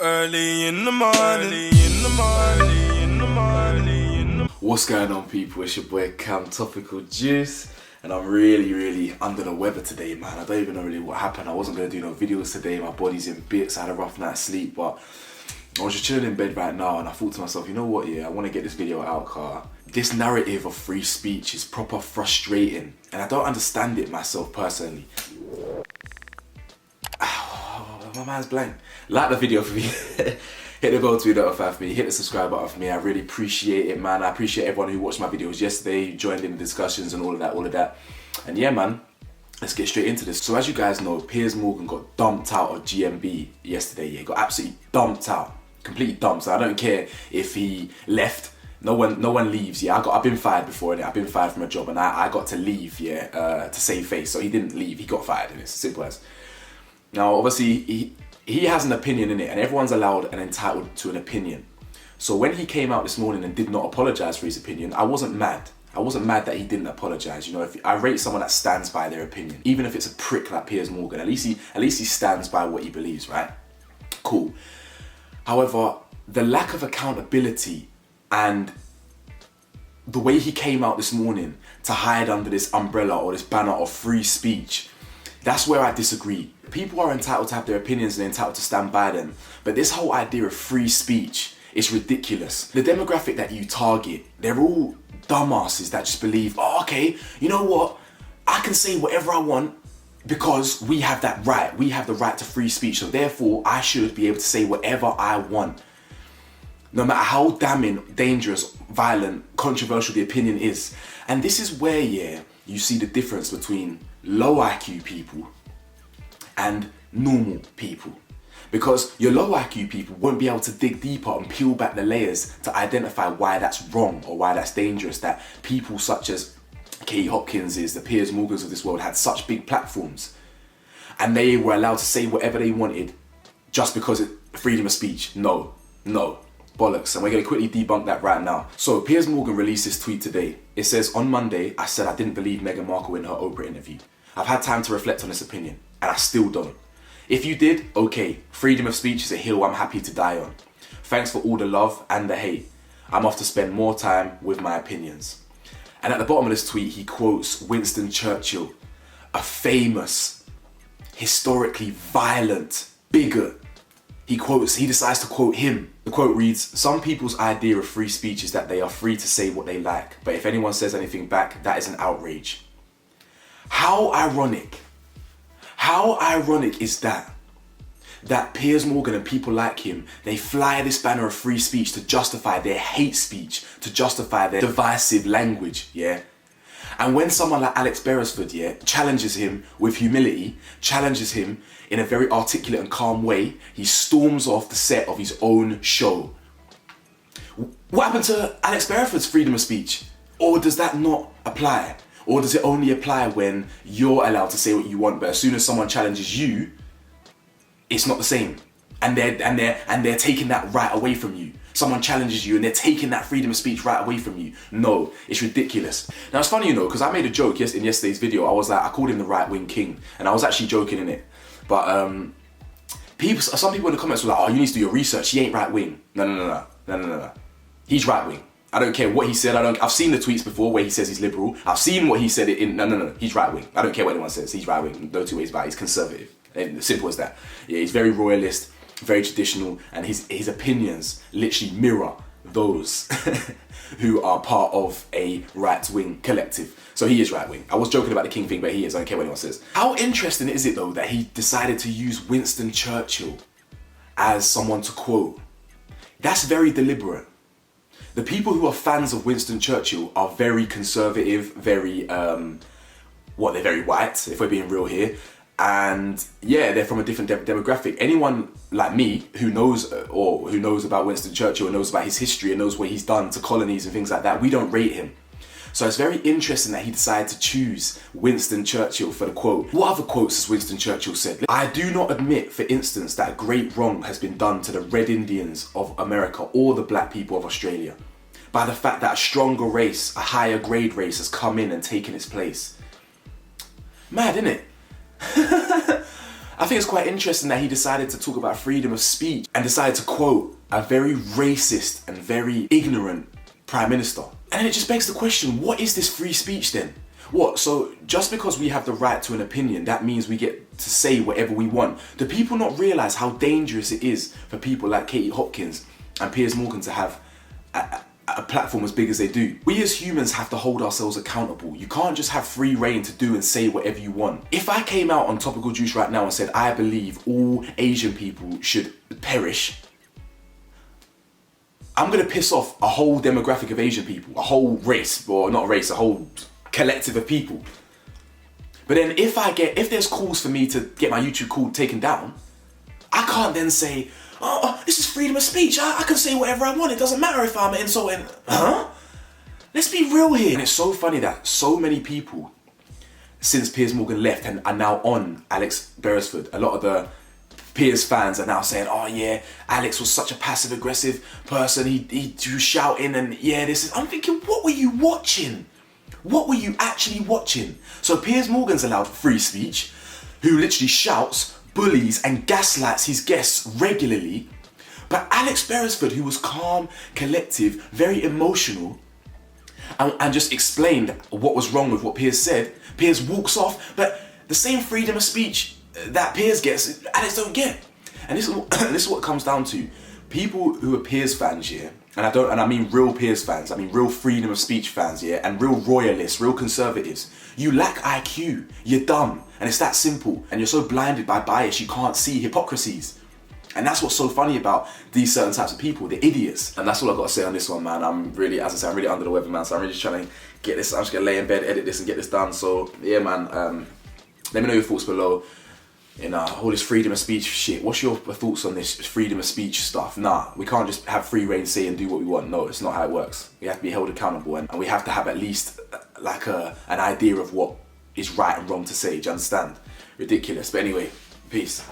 Early in the morning, What's going on, people? It's your boy Cam, Topical Juice, and I'm really under the weather today, man. I don't even know really what happened. I wasn't going to do no videos today. My body's in bits. I had a rough night's sleep, but I was just chilling in bed right now, and I thought to myself, you know what, yeah, I want to get this video out, car. This narrative of free speech is proper frustrating, and I don't understand it myself personally. My mind's blank. Like the video for me. Hit the bell to be notified for me. Hit the subscribe button for me. I really appreciate it, man. I appreciate everyone who watched my videos yesterday, joined in the discussions and all of that. And yeah, man, let's get straight into this. So as you guys know, Piers Morgan got dumped out of GMB yesterday. Yeah, got absolutely dumped out. Completely dumped. So I don't care if he left. No one leaves. Yeah, I've been fired before, innit? I've been fired from a job, and I got to leave. Yeah, to save face. So he didn't leave. He got fired, and it's as simple as. Now, obviously, he has an opinion in it, and everyone's allowed and entitled to an opinion. So when he came out this morning and did not apologise for his opinion, I wasn't mad. I wasn't mad that he didn't apologise. You know, if I rate someone that stands by their opinion, even if it's a prick like Piers Morgan, at least he stands by what he believes, right? Cool. However, the lack of accountability and the way he came out this morning to hide under this umbrella or this banner of free speech, that's where I disagree. People are entitled to have their opinions and they're entitled to stand by them. But this whole idea of free speech is ridiculous. The demographic that you target, they're all dumbasses that just believe, oh, okay, you know what? I can say whatever I want because we have that right. We have the right to free speech. So therefore, I should be able to say whatever I want. No matter how damning, dangerous, violent, controversial the opinion is. And this is where, yeah, you see the difference between low IQ people and normal people. Because your low IQ people won't be able to dig deeper and peel back the layers to identify why that's wrong or why that's dangerous, that people such as Katie Hopkinses, the Piers Morgans of this world had such big platforms and they were allowed to say whatever they wanted just because it's freedom of speech. No, bollocks. And we're going to quickly debunk that right now. So Piers Morgan released this tweet today. It says, on Monday, I said I didn't believe Meghan Markle in her Oprah interview. I've had time to reflect on this opinion, and I still don't. If you did, okay, freedom of speech is a hill I'm happy to die on. Thanks for all the love and the hate. I'm off to spend more time with my opinions. And at the bottom of this tweet, he quotes Winston Churchill, a famous, historically violent bigot. He decides to quote him. The quote reads, some people's idea of free speech is that they are free to say what they like, but if anyone says anything back, that is an outrage. How ironic is that Piers Morgan and people like him, they fly this banner of free speech to justify their hate speech, to justify their divisive language, yeah? And when someone like Alex Beresford, yeah, challenges him with humility, challenges him in a very articulate and calm way, he storms off the set of his own show. What happened to Alex Beresford's freedom of speech? Or does that not apply? Or does it only apply when you're allowed to say what you want, but as soon as someone challenges you, it's not the same, and they're taking that right away from you? Someone challenges you and they're taking that freedom of speech right away from you. No, it's ridiculous. Now it's funny, you know, because I made a joke in yesterday's video. I was like, I called him the right-wing king, and I was actually joking in it. But some people in the comments were like, oh, you need to do your research. He ain't right-wing. No. He's right-wing. I don't care what he said. I've seen the tweets before where he says he's liberal. I've seen what he said in. No. He's right-wing. I don't care what anyone says. He's right-wing. No two ways about it. He's conservative. And simple as that. Yeah, he's very royalist, very traditional, and his opinions literally mirror those who are part of a right-wing collective. So he is right-wing. I was joking about the king thing, but he is. I don't care what anyone says. How interesting is it, though, that he decided to use Winston Churchill as someone to quote? That's very deliberate. The people who are fans of Winston Churchill are very conservative, very, they're very white, if we're being real here. And yeah, they're from a different demographic. Anyone like me who knows about Winston Churchill and knows about his history and knows what he's done to colonies and things like that, we don't rate him. So it's very interesting that he decided to choose Winston Churchill for the quote. What other quotes has Winston Churchill said? I do not admit, for instance, that a great wrong has been done to the Red Indians of America or the black people of Australia by the fact that a stronger race, a higher grade race has come in and taken its place. Mad, innit? I think it's quite interesting that he decided to talk about freedom of speech and decided to quote a very racist and very ignorant Prime Minister. And it just begs the question, what is this free speech then? What, so just because we have the right to an opinion, that means we get to say whatever we want? Do people not realise how dangerous it is for people like Katie Hopkins and Piers Morgan to have a platform as big as they do? We as humans have to hold ourselves accountable. You can't just have free reign to do and say whatever you want. If I came out on Topical Juice right now and said, I believe all Asian people should perish, I'm gonna piss off a whole demographic of Asian people, a whole race, or not race, a whole collective of people. But then if there's calls for me to get my YouTube call taken down, I can't then say, oh, this is freedom of speech. I can say whatever I want. It doesn't matter if I'm insulting. Huh? Let's be real here. And it's so funny that so many people, since Piers Morgan left and are now on Alex Beresford, a lot of the Piers fans are now saying, oh yeah, Alex was such a passive aggressive person. He was shouting and yeah, this is. I'm thinking, what were you watching? What were you actually watching? So Piers Morgan's allowed free speech, who literally shouts, bullies and gaslights his guests regularly. But Alex Beresford, who was calm, collective, very emotional, and just explained what was wrong with what Piers said, Piers walks off, but the same freedom of speech that Piers gets, Alex don't get. And this is what it comes down to. People who are Piers fans, yeah, and I mean real Piers fans, I mean real freedom of speech fans, yeah, and real royalists, real conservatives. You lack IQ, you're dumb, and it's that simple. And you're so blinded by bias, you can't see hypocrisies. And that's what's so funny about these certain types of people, the idiots. And that's all I've got to say on this one, man. I'm really, as I said, I'm really under the weather, man. So I'm really just trying to get this, I'm just gonna lay in bed, edit this and get this done. So yeah, man, let me know your thoughts below. You know, all this freedom of speech shit. What's your thoughts on this freedom of speech stuff? Nah, we can't just have free reign to say and do what we want. No, it's not how it works. We have to be held accountable and we have to have at least like an idea of what is right and wrong to say. Do you understand? Ridiculous. But anyway, peace.